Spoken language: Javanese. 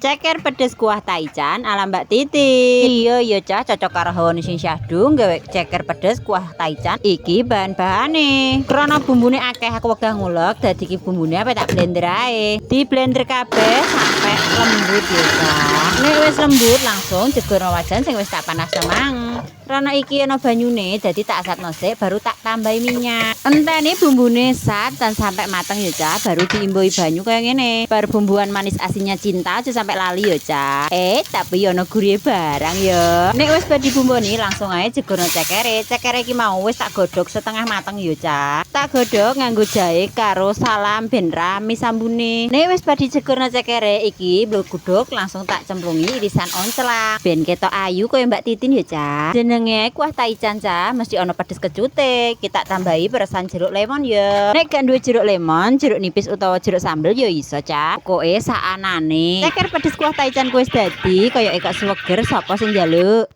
Ceker pedes kuah taichan ala Mbak Titi. Iya ya cah, cocok karo hawane sing syahdu gawe ceker pedes kuah taichan. Iki bahan-bahane. Krana bumbune akeh aku wegah ngulek, dadi iki bumbune apa tak blender ae. Di blender kabeh sampai lembut ya cah. Nek wis lembut langsung jegur wajan sing wis tak panas mang. Krana iki ana banyune, dadi tak asatno sik baru tak tambahi minyak. Enteni bumbune sat dan sampai mateng ya cah, baru diimboi banyu kaya ngene. Bar bumbuan manis asinnya cinta aja sampai lali ya cah. Tapi ono gurih barang ya. Nek wis bar dibumboni langsung ae jegurno cekere. Cekere iki mau wis tak godhog setengah mateng ya cah. Tak godhog nganggo jahe karo salam ben rame sambune. Nek wis bar dijegurno cekere iki bloguduk langsung tak cemplungi irisan onclang ben ketok ayu koyo Mbak Titin ya cah. Jenenge kuah taichan cah, mesti ono pedes kecute. Kita tambahi peresan jeruk lemon ya. Nek gak duwe jeruk lemon, jeruk nipis utawa jeruk sambel ya iso cah. Pokoke saanane. Ceker pedes kuah taichan kuwi wis dadi kaya ekak suweger sapa sing njaluk.